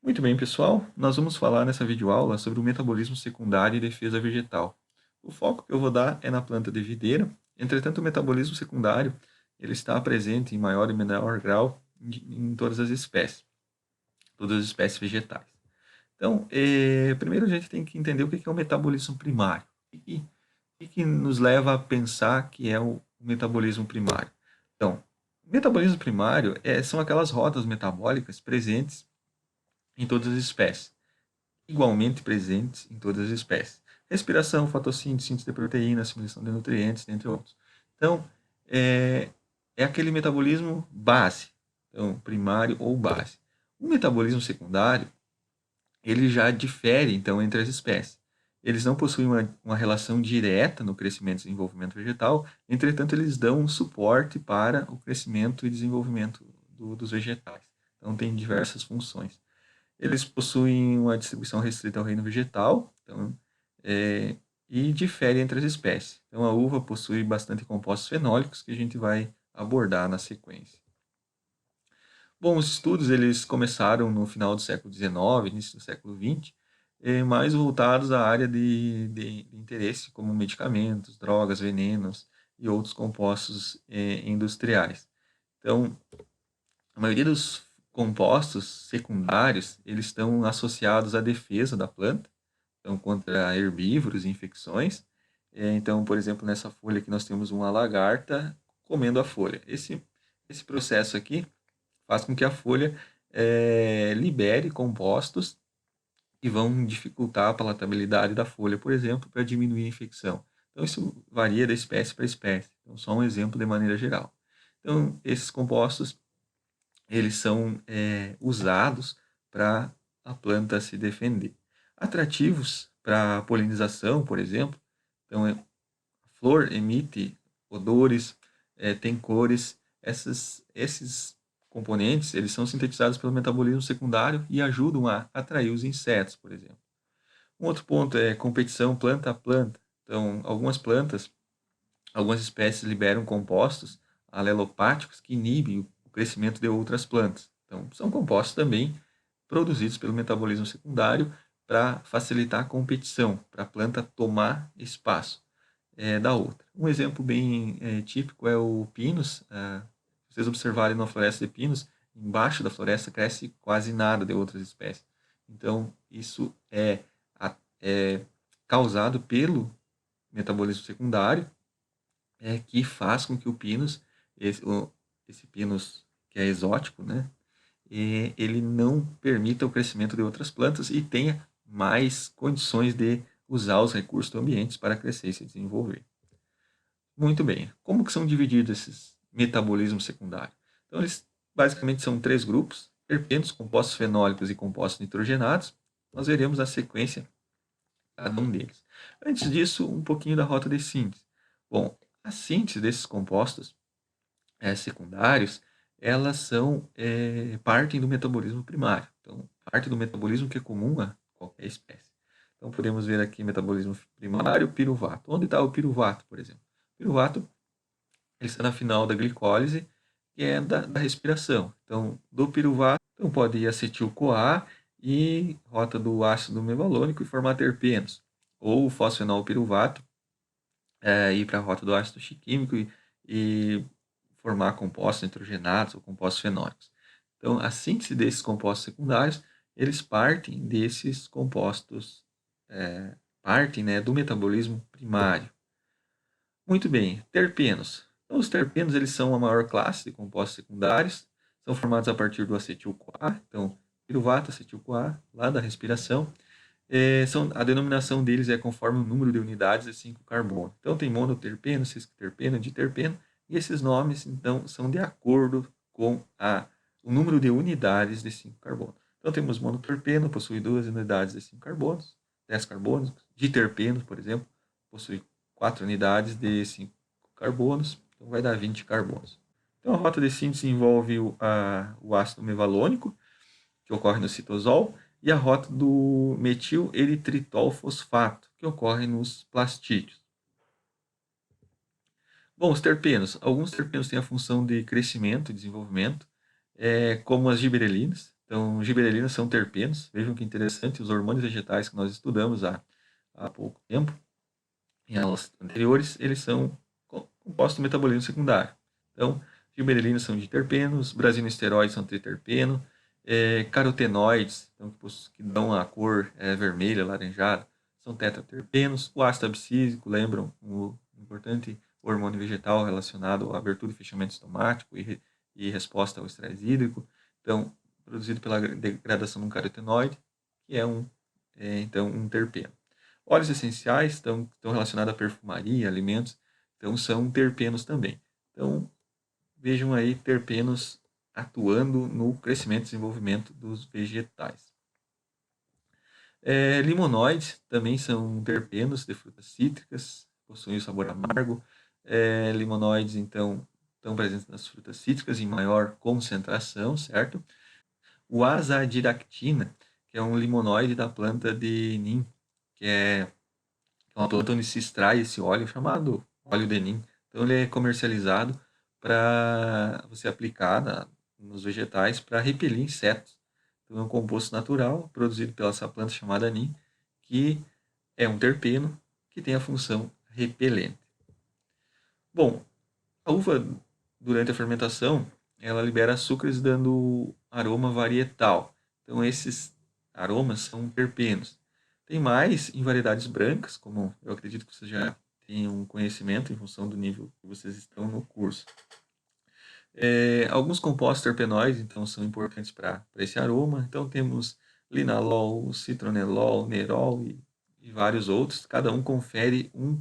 Muito bem, pessoal. Nós vamos falar nessa videoaula sobre o metabolismo secundário e defesa vegetal. O foco que eu vou dar é na planta de videira. Entretanto, o metabolismo secundário ele está presente em maior e menor grau em todas as espécies vegetais. Então, primeiro a gente tem que entender o que é o metabolismo primário. O que nos leva a pensar que é o metabolismo primário? Então, o metabolismo primário são aquelas rotas metabólicas presentes em todas as espécies, igualmente presentes em todas as espécies. Respiração, fotossíntese, síntese de proteína, assimilação de nutrientes, entre outros. Então, é aquele metabolismo base, então, primário ou base. O metabolismo secundário, ele já difere, então, entre as espécies. Eles não possuem uma relação direta no crescimento e desenvolvimento vegetal, entretanto, eles dão um suporte para o crescimento e desenvolvimento dos vegetais. Então, tem diversas funções. Eles possuem uma distribuição restrita ao reino vegetal, então, e diferem entre as espécies. Então, a uva possui bastante compostos fenólicos que a gente vai abordar na sequência. Bom, os estudos eles começaram no final do século XIX, início do século XX, mais voltados à área de interesse, como medicamentos, drogas, venenos e outros compostos industriais. Então, a maioria dos compostos secundários, eles estão associados à defesa da planta, então contra herbívoros e infecções. Então, por exemplo, nessa folha aqui nós temos uma lagarta comendo a folha. Esse processo aqui faz com que a folha libere compostos que vão dificultar a palatabilidade da folha, por exemplo, para diminuir a infecção. Então, isso varia da espécie para espécie. Então, só um exemplo de maneira geral. Então, esses compostos eles são usados para a planta se defender. Atrativos para polinização, por exemplo. Então, a flor emite odores, tem cores. Esses componentes eles são sintetizados pelo metabolismo secundário e ajudam a atrair os insetos, por exemplo. Um outro ponto é competição planta a planta. Então, algumas espécies liberam compostos alelopáticos que inibem o crescimento de outras plantas. Então, são compostos também produzidos pelo metabolismo secundário para facilitar a competição, para a planta tomar espaço da outra. Um exemplo bem típico é o pinus. Se vocês observarem na floresta de pinos, embaixo da floresta cresce quase nada de outras espécies. Então, isso é causado pelo metabolismo secundário, que faz com que o pinus, esse pinus que é exótico, né, ele não permita o crescimento de outras plantas e tenha mais condições de usar os recursos do ambiente para crescer e se desenvolver. Muito bem. Como que são divididos esses metabolismos secundários? Então, eles basicamente são três grupos: terpenos, compostos fenólicos e compostos nitrogenados. Nós veremos na sequência cada um deles. Antes disso, um pouquinho da rota de síntese. Bom, a síntese desses compostos secundários, elas partem do metabolismo primário. Então, parte do metabolismo que é comum a qualquer espécie. Então, podemos ver aqui metabolismo primário, piruvato. Onde está o piruvato, por exemplo? O piruvato ele está na final da glicólise, que é da respiração. Então, do piruvato, então pode ir acetil-CoA e rota do ácido mevalônico e formar terpenos. Ou o fosfenol piruvato, ir para a rota do ácido chiquímico e formar compostos nitrogenados ou compostos fenólicos. Então, a síntese desses compostos secundários, eles partem desses compostos, partem, né, do metabolismo primário. Muito bem, terpenos. Então, os terpenos eles são a maior classe de compostos secundários, são formados a partir do acetil-CoA, então, piruvato, acetil-CoA, lá da respiração. A denominação deles é conforme o número de unidades de 5-carbono. Então, tem monoterpeno, cis-terpeno, diterpeno, e esses nomes, então, são de acordo com o número de unidades de 5-carbono. Então, temos monoterpeno, possui 2 unidades de 5 carbonos, 10 carbonos. Diterpeno, por exemplo, possui 4 unidades de 5 carbonos, então vai dar 20 carbonos. Então, a rota de síntese envolve o ácido mevalônico, que ocorre no citosol, e a rota do metil eritritol fosfato, que ocorre nos plastídeos. Bom, os terpenos. Alguns terpenos têm a função de crescimento e desenvolvimento, como as giberelinas. Então, giberelinas são terpenos. Vejam que interessante, os hormônios vegetais que nós estudamos há pouco tempo, em aulas anteriores, eles são compostos do metabolismo secundário. Então, giberelinas são diterpenos, brasinoesteróides são triterpeno, carotenoides, então, que dão a cor vermelha, laranjada, são tetraterpenos. O ácido abscísico, lembram, o importante hormônio vegetal relacionado à abertura e fechamento estomático e resposta ao estresse hídrico. Então, produzido pela degradação de um carotenoide, que é então um terpeno. Óleos essenciais estão relacionados à perfumaria, alimentos, então são terpenos também. Então, vejam aí terpenos atuando no crescimento e desenvolvimento dos vegetais. Limonoides também são terpenos de frutas cítricas, possuem o sabor amargo. Limonoides, então, estão presentes nas frutas cítricas em maior concentração, certo? O azadiractina, que é um limonoide da planta de Nim, que é uma planta onde se extrai esse óleo chamado óleo de Nim. Então ele é comercializado para você aplicar nos vegetais para repelir insetos. Então é um composto natural produzido pela essa planta chamada Nim, que é um terpeno que tem a função repelente. Bom, a uva durante a fermentação ela libera açúcares dando aroma varietal. Então esses aromas são terpenos. Tem mais em variedades brancas, como eu acredito que vocês já tenham conhecimento em função do nível que vocês estão no curso. Alguns compostos terpenóides, então, são importantes para esse aroma. Então, temos linalol, citronelol, nerol e vários outros. Cada um confere um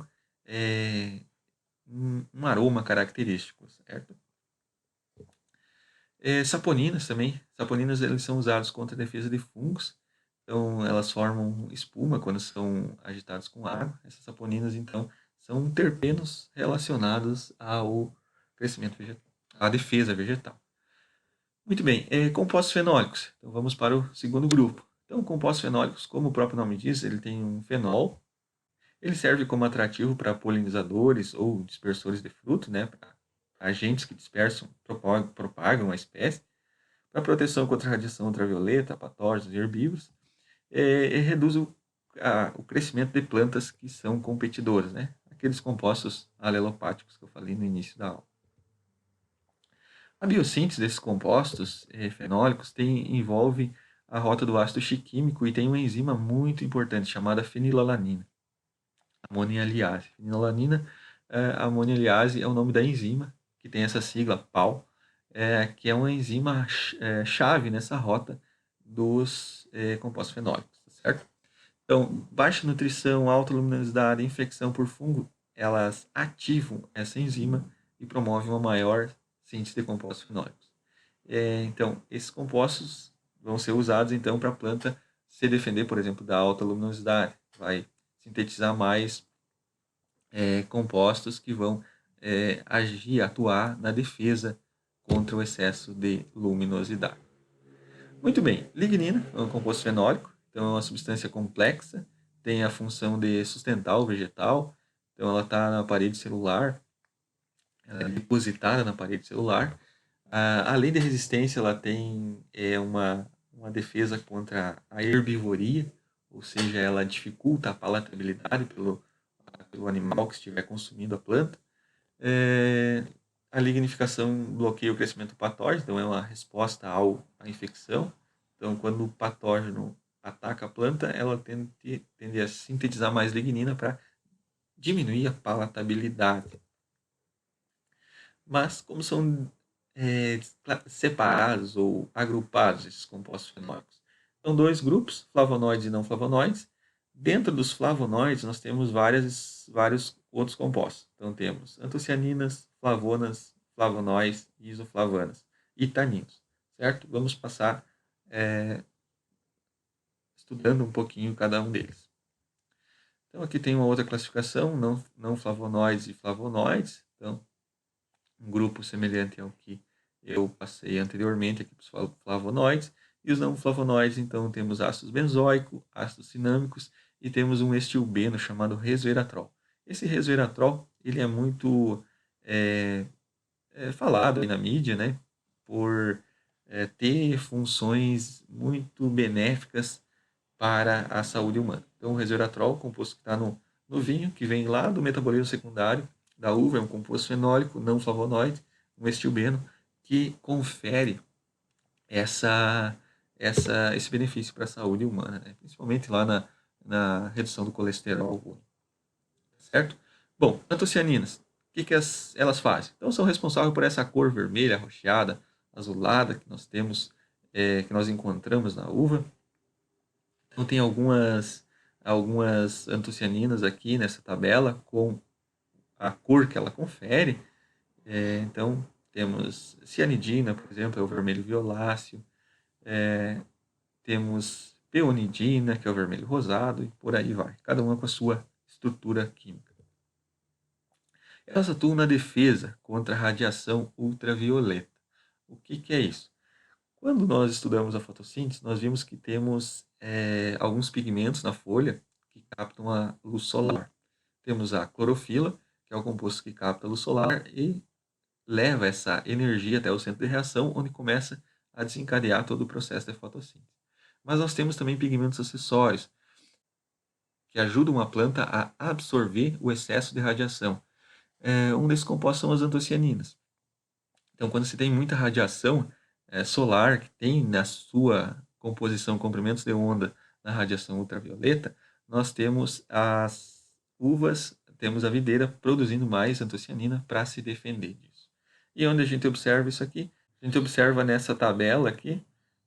aroma característico, certo? Saponinas também. Saponinas eles são usados contra a defesa de fungos. Então, elas formam espuma quando são agitadas com água. Essas saponinas, então, são terpenos relacionados ao crescimento vegetal, à defesa vegetal. Muito bem, compostos fenólicos. Então, vamos para o segundo grupo. Então, compostos fenólicos, como o próprio nome diz, ele tem um fenol. Ele serve como atrativo para polinizadores ou dispersores de fruto, né, para agentes que dispersam, propagam a espécie, para proteção contra a radiação ultravioleta, patógenos e herbívoros, e reduz o crescimento de plantas que são competidoras, né? Aqueles compostos alelopáticos que eu falei no início da aula. A biossíntese desses compostos fenólicos envolve a rota do ácido chiquímico e tem uma enzima muito importante chamada fenilalanina, amonialiase. Fenilalanina, amonialiase é o nome da enzima, que tem essa sigla PAL, que é uma enzima chave nessa rota dos compostos fenólicos, certo? Então, baixa nutrição, alta luminosidade, infecção por fungo, elas ativam essa enzima e promovem uma maior síntese de compostos fenólicos. Então, esses compostos vão ser usados então para a planta se defender, por exemplo, da alta luminosidade. Vai sintetizar mais compostos que vão agir, atuar na defesa contra o excesso de luminosidade. Muito bem, lignina é um composto fenólico, então é uma substância complexa, tem a função de sustentar o vegetal, então ela está na parede celular, ela é depositada na parede celular. Além da resistência, ela tem uma defesa contra a herbivoria, ou seja, ela dificulta a palatabilidade pelo animal que estiver consumindo a planta. A lignificação bloqueia o crescimento do patógeno, então é uma resposta à infecção. Então, quando o patógeno ataca a planta, ela tende a sintetizar mais lignina para diminuir a palatabilidade. Mas, como são separados ou agrupados esses compostos fenólicos? São dois grupos, flavonoides e não flavonoides. Dentro dos flavonoides, nós temos vários outros compostos. Então, temos antocianinas, flavonas, flavonoides, isoflavanas e taninos, certo? Vamos passar estudando um pouquinho cada um deles. Então, aqui tem uma outra classificação, não flavonoides e flavonoides. Então, um grupo semelhante ao que eu passei anteriormente aqui para os flavonoides. E os não flavonoides, então, temos ácidos benzoicos, ácidos cinâmicos e temos um estilbeno chamado resveratrol. Esse resveratrol, ele é muito falado aí na mídia, né, por ter funções muito benéficas para a saúde humana. Então, o resveratrol, composto que está no vinho, que vem lá do metabolismo secundário da uva, é um composto fenólico, não flavonoide, um estilbeno, que confere esse benefício para a saúde humana, né? Principalmente lá na redução do colesterol ruim, certo? Bom, antocianinas, o que elas fazem? Então, são responsáveis por essa cor vermelha, arroxeada, azulada que nós temos, que nós encontramos na uva. Então, tem algumas antocianinas aqui nessa tabela com a cor que ela confere. Então, temos cianidina, por exemplo, é o vermelho violáceo. Temos peonidina, que é o vermelho rosado, e por aí vai. Cada uma com a sua estrutura química. Elas atuam na defesa contra a radiação ultravioleta. O que é isso? Quando nós estudamos a fotossíntese, nós vimos que temos alguns pigmentos na folha que captam a luz solar. Temos a clorofila, que é o composto que capta a luz solar e leva essa energia até o centro de reação, onde começa a desencadear todo o processo de fotossíntese. Mas nós temos também pigmentos acessórios, que ajudam a planta a absorver o excesso de radiação. Um desses compostos são as antocianinas. Então, quando se tem muita radiação solar, que tem na sua composição comprimentos de onda na radiação ultravioleta, nós temos as uvas, temos a videira produzindo mais antocianina para se defender disso. E onde a gente observa isso aqui? A gente observa nessa tabela aqui,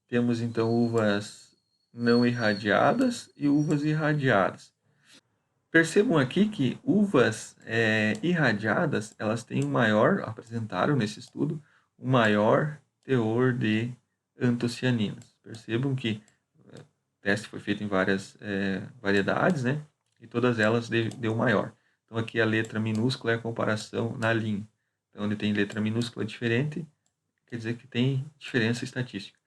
temos então uvas não irradiadas e uvas irradiadas. Percebam aqui que uvas irradiadas, elas têm apresentaram nesse estudo, um maior teor de antocianinas. Percebam que o teste foi feito em várias variedades, né? E todas elas deu maior. Então aqui a letra minúscula é a comparação na linha. Então, onde tem letra minúscula diferente, quer dizer que tem diferença estatística.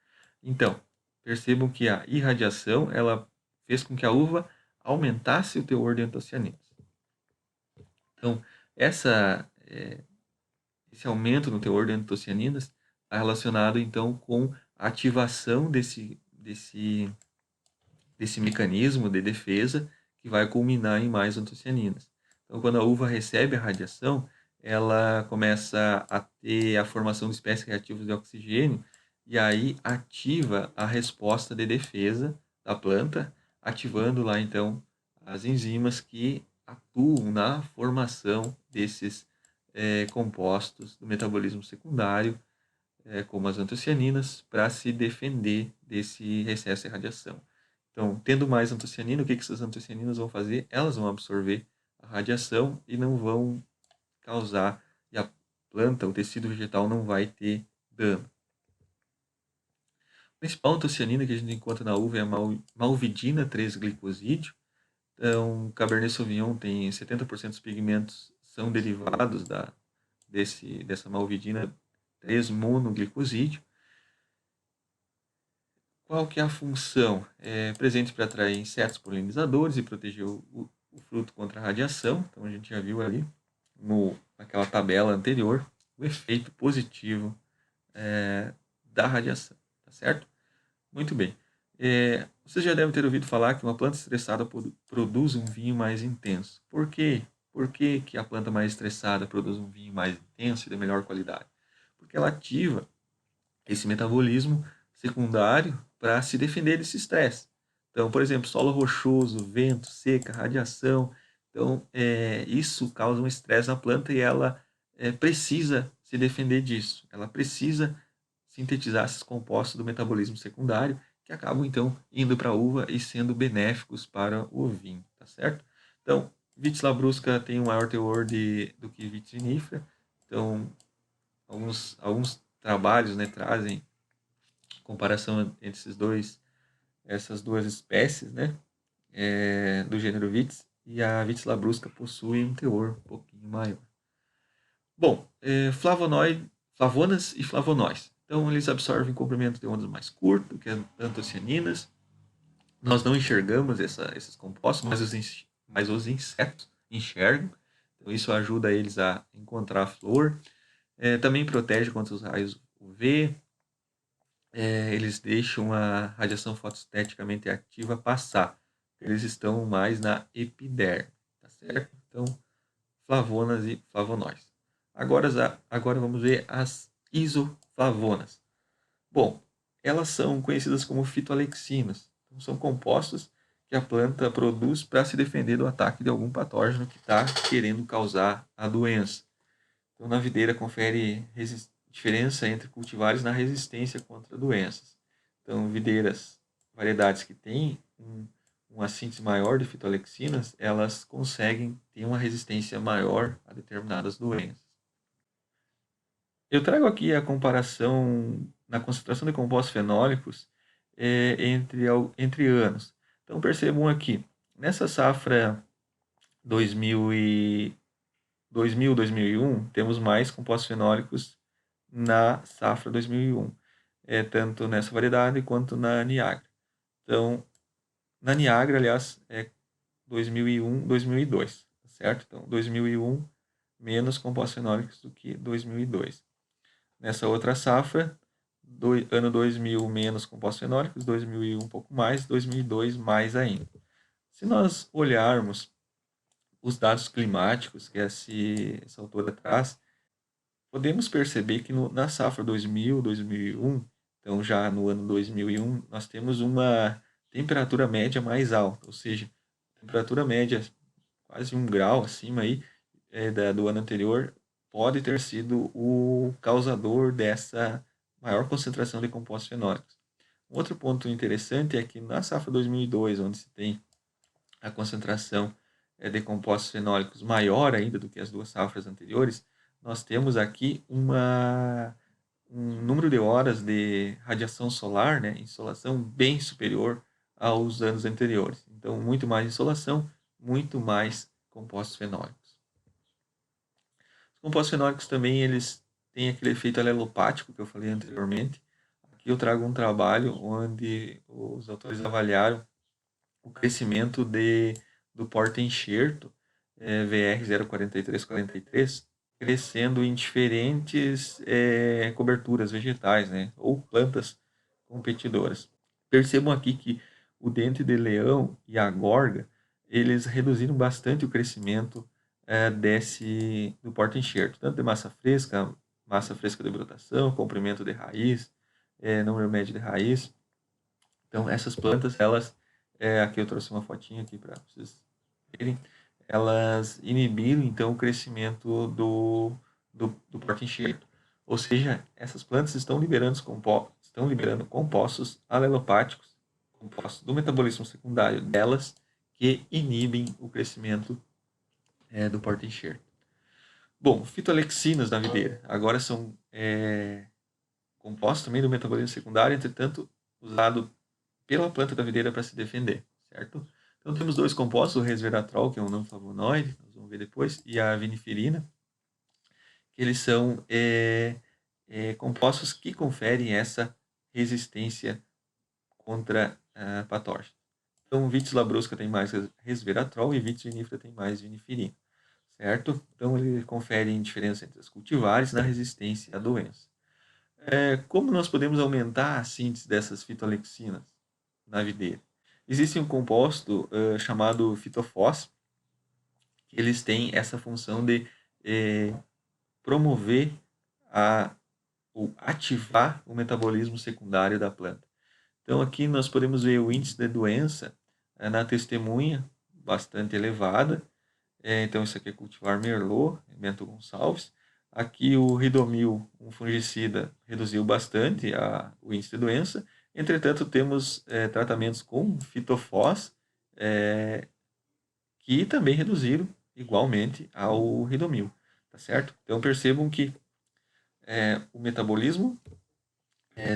Então, percebam que a irradiação, ela fez com que a uva aumentasse o teor de antocianinas. Então, esse aumento no teor de antocianinas está relacionado, então, com a ativação desse mecanismo de defesa que vai culminar em mais antocianinas. Então, quando a uva recebe a radiação, ela começa a ter a formação de espécies reativas de oxigênio e aí ativa a resposta de defesa da planta, ativando lá, então, as enzimas que atuam na formação desses compostos do metabolismo secundário, como as antocianinas, para se defender desse excesso de radiação. Então, tendo mais antocianina, o que essas antocianinas vão fazer? Elas vão absorver a radiação e não vão causar, e a planta, o tecido vegetal não vai ter dano. A principal antocianina que a gente encontra na uva é a malvidina 3-glicosídeo. Então, Cabernet Sauvignon tem 70% dos pigmentos são derivados dessa malvidina 3-monoglicosídeo. Qual que é a função? É presente para atrair insetos polinizadores e proteger o fruto contra a radiação. Então, a gente já viu ali, naquela tabela anterior, o efeito positivo da radiação, tá certo? Muito bem. Vocês já devem ter ouvido falar que uma planta estressada produz um vinho mais intenso. Por quê? Por que a planta mais estressada produz um vinho mais intenso e de melhor qualidade? Porque ela ativa esse metabolismo secundário para se defender desse estresse. Então, por exemplo, solo rochoso, vento, seca, radiação. Então, isso causa um estresse na planta e ela precisa se defender disso. Ela precisa sintetizar esses compostos do metabolismo secundário que acabam, então, indo para a uva e sendo benéficos para o vinho, tá certo? Então, Vitis labrusca tem um maior teor do que Vitis vinifera. Então, alguns trabalhos, né, trazem comparação entre essas duas espécies, né, do gênero Vitis, e a Vitis labrusca possui um teor um pouquinho maior. Bom, flavonas e flavonóis. Então, eles absorvem comprimento de ondas mais curto, que é antocianinas. Nós não enxergamos esses compostos, mas os insetos enxergam. Então, isso ajuda eles a encontrar a flor. Também protege contra os raios UV. eles deixam a radiação fotoesteticamente ativa passar. Eles estão mais na epiderme, tá certo? Então, flavonas e flavonoides. Agora vamos ver as isoflavonas. Bom, elas são conhecidas como fitoalexinas. Então, são compostos que a planta produz para se defender do ataque de algum patógeno que está querendo causar a doença. Então, na videira confere diferença entre cultivares na resistência contra doenças. Então, variedades que têm uma síntese maior de fitoalexinas, elas conseguem ter uma resistência maior a determinadas doenças. Eu trago aqui a comparação na concentração de compostos fenólicos entre anos. Então percebam aqui, nessa safra 2000, 2001, temos mais compostos fenólicos na safra 2001, tanto nessa variedade quanto na Niagara. Então, na Niagara, aliás, é 2001, 2002, certo? Então, 2001 menos compostos fenólicos do que 2002. Nessa outra safra, ano 2000 menos compostos fenólicos, 2001 um pouco mais, 2002 mais ainda. Se nós olharmos os dados climáticos que essa autora traz, podemos perceber que na safra 2000, 2001, então já no ano 2001, nós temos uma temperatura média mais alta, ou seja, temperatura média quase 1 grau acima aí, do ano anterior, pode ter sido o causador dessa maior concentração de compostos fenólicos. Um outro ponto interessante é que na safra 2002, onde se tem a concentração de compostos fenólicos maior ainda do que as duas safras anteriores, nós temos aqui um número de horas de radiação solar, né, insolação, bem superior aos anos anteriores. Então, muito mais insolação, muito mais compostos fenólicos. Os compostos fenólicos também eles têm aquele efeito alelopático que eu falei anteriormente. Aqui eu trago um trabalho onde os autores avaliaram o crescimento do porta-enxerto VR04343 crescendo em diferentes coberturas vegetais, né, ou plantas competidoras. Percebam aqui que o dente de leão e a gorga eles reduziram bastante o crescimento do porta-enxerto, tanto de massa fresca de brotação, comprimento de raiz, número médio de raiz. Então, essas plantas, elas, aqui eu trouxe uma fotinha aqui para vocês verem, elas inibiram, então, o crescimento do porta-enxerto. Ou seja, essas plantas estão liberando compostos alelopáticos, compostos do metabolismo secundário delas, que inibem o crescimento do porta-enxerto. Bom, fitoalexinas na videira. Agora são compostos também do metabolismo secundário, entretanto, usado pela planta da videira para se defender, certo? Então temos dois compostos, o resveratrol, que é um não flavonoide, nós vamos ver depois, e a vinifirina, que eles são compostos que conferem essa resistência contra patógenos. Então, Vitis labrusca tem mais resveratrol e Vitis vinifera tem mais vinifirina, certo? Então, ele confere diferença entre os cultivares na resistência à doença. Como nós podemos aumentar a síntese dessas fitoalexinas na videira? Existe um composto chamado fitofós, que eles têm essa função de promover ou ativar o metabolismo secundário da planta. Então aqui nós podemos ver o índice de doença na testemunha, bastante elevada. Então isso aqui é cultivar Merlot, Bento Gonçalves. Aqui o Ridomil, um fungicida, reduziu bastante o índice de doença. Entretanto, temos tratamentos com fitofós que também reduziram igualmente ao Ridomil, tá certo? Então percebam que o metabolismo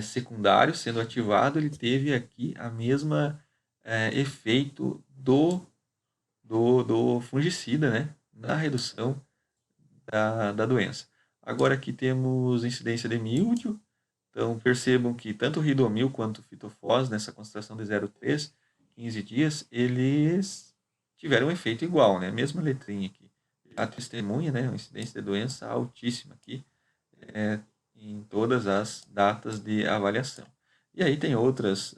secundário sendo ativado, ele teve aqui a mesma efeito do fungicida, né, na redução da doença. Agora aqui temos incidência de míldio, então percebam que tanto o Ridomil quanto o fitofós, nessa concentração de 0,3, 15 dias, eles tiveram um efeito igual, né, mesma letrinha aqui. A testemunha, né, uma incidência de doença altíssima aqui, em todas as datas de avaliação. E aí tem outros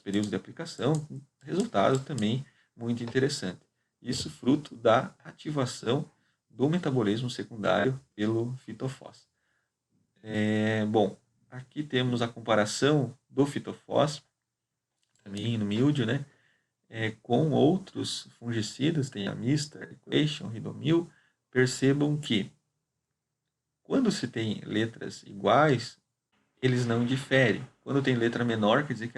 períodos de aplicação, resultado também muito interessante. Isso fruto da ativação do metabolismo secundário pelo fitofós. Bom, aqui temos a comparação do fitofós, também no míldio, né? Com outros fungicidas, tem a Mista, Equation, Ridomil. Percebam que quando se tem letras iguais, eles não diferem. Quando tem letra menor, quer dizer que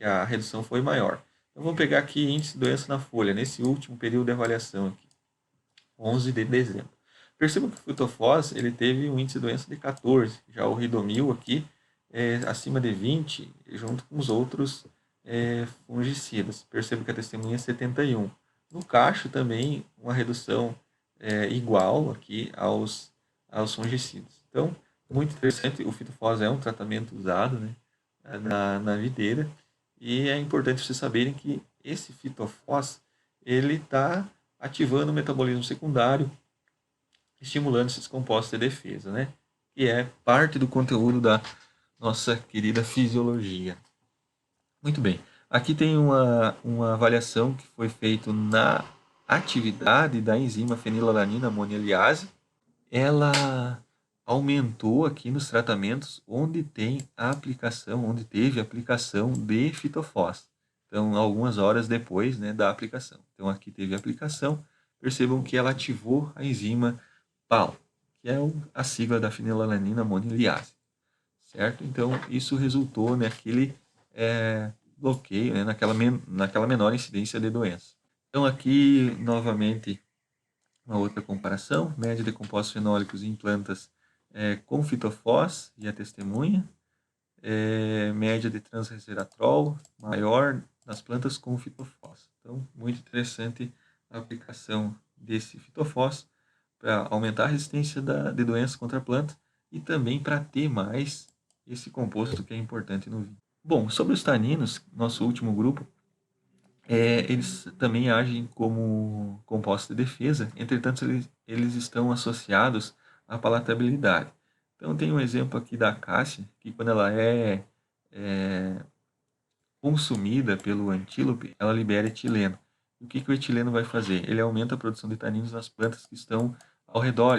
a redução foi maior. Então vamos pegar aqui índice de doença na folha, nesse último período de avaliação aqui, 11 de dezembro. Percebam que o fitofós ele teve um índice de doença de 14, já o Ridomil aqui acima de 20, junto com os outros fungicidas. Percebo que a testemunha é 71. No cacho também uma redução igual aqui aos fungicidas. Então, muito interessante, o fitofós é um tratamento usado, né, na videira, e é importante vocês saberem que esse fitofós ele está ativando o metabolismo secundário, estimulando esses compostos de defesa, né, que é parte do conteúdo da nossa querida fisiologia. Muito bem. Aqui tem uma avaliação que foi feita na atividade da enzima fenilalanina amonialiase. Ela aumentou aqui nos tratamentos onde teve aplicação de fitofós. Então, algumas horas depois, né, da aplicação. Então, aqui teve aplicação. Percebam que ela ativou a enzima PAL, que é a sigla da fenilalanina amonialiase. Certo? Então, isso resultou naquele bloqueio, né, naquela menor incidência de doença. Então, aqui, novamente, uma outra comparação, média de compostos fenólicos em plantas com fitofós e a testemunha, média de transresveratrol maior nas plantas com fitofós. Então, muito interessante a aplicação desse fitofós para aumentar a resistência de doenças contra a planta e também para ter mais esse composto que é importante no vinho. Bom, sobre os taninos, nosso último grupo, eles também agem como compostos de defesa, entretanto eles estão associados à palatabilidade. Então tem um exemplo aqui da acácia, que quando ela é consumida pelo antílope, ela libera etileno. E o que o etileno vai fazer? Ele aumenta a produção de taninos nas plantas que estão ao redor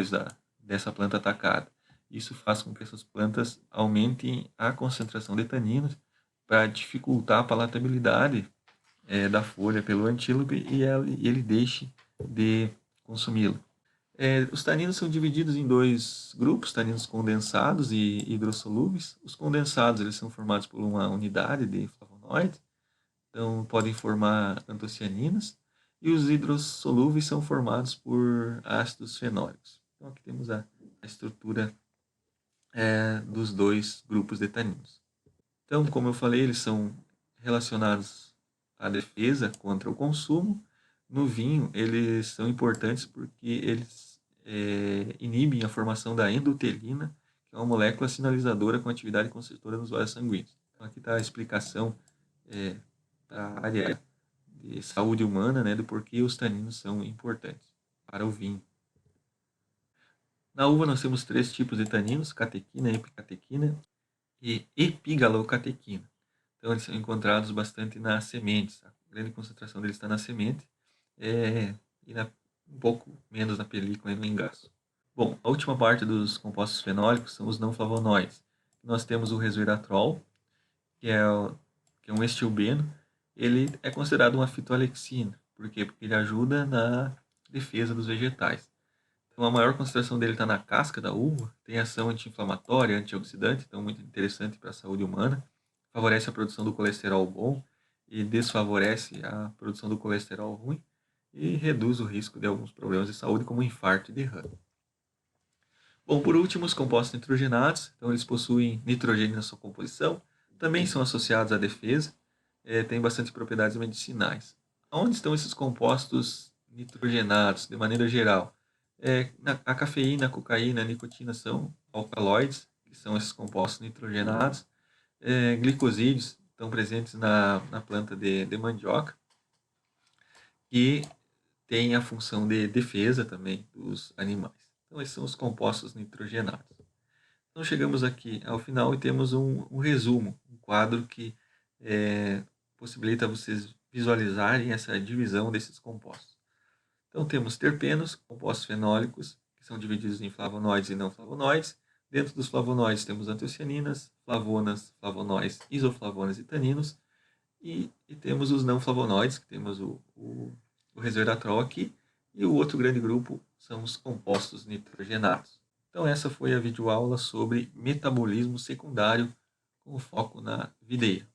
dessa planta atacada. Isso faz com que essas plantas aumentem a concentração de taninos para dificultar a palatabilidade da folha pelo antílope e ele deixe de consumi-lo. Os taninos são divididos em dois grupos, taninos condensados e hidrossolúveis. Os condensados eles são formados por uma unidade de flavonoide, então podem formar antocianinas, e os hidrossolúveis são formados por ácidos fenólicos. Então aqui temos a estrutura dos dois grupos de taninos. Então, como eu falei, eles são relacionados à defesa contra o consumo. No vinho, eles são importantes porque eles inibem a formação da endotelina, que é uma molécula sinalizadora com atividade constritora nos vasos sanguíneos. Então, aqui está a explicação da área de saúde humana, né, do porquê os taninos são importantes para o vinho. Na uva nós temos 3 tipos de taninos, catequina, epicatequina e epigalocatequina. Então eles são encontrados bastante nas sementes, a grande concentração deles está na semente e um pouco menos na película e no engaço. Bom, a última parte dos compostos fenólicos são os não flavonoides. Nós temos o resveratrol, que é um estilbeno. Ele é considerado uma fitoalexina. Por quê? Porque ele ajuda na defesa dos vegetais. Então, a maior concentração dele está na casca da uva, tem ação anti-inflamatória, antioxidante, então muito interessante para a saúde humana. Favorece a produção do colesterol bom e desfavorece a produção do colesterol ruim e reduz o risco de alguns problemas de saúde, como infarto e derrame. Bom, por último, os compostos nitrogenados, então eles possuem nitrogênio na sua composição, também são associados à defesa, têm bastante propriedades medicinais. Onde estão esses compostos nitrogenados, de maneira geral? A cafeína, a cocaína, a nicotina são alcaloides, que são esses compostos nitrogenados. Glicosídeos estão presentes na planta de mandioca, e tem a função de defesa também dos animais. Então, esses são os compostos nitrogenados. Então chegamos aqui ao final e temos um resumo, um quadro que possibilita vocês visualizarem essa divisão desses compostos. Então temos terpenos, compostos fenólicos, que são divididos em flavonoides e não flavonoides. Dentro dos flavonoides temos antocianinas, flavonas, flavonoides, isoflavonas e taninos. E temos os não flavonoides, que temos o resveratrol aqui. E o outro grande grupo são os compostos nitrogenados. Então essa foi a videoaula sobre metabolismo secundário com foco na videira.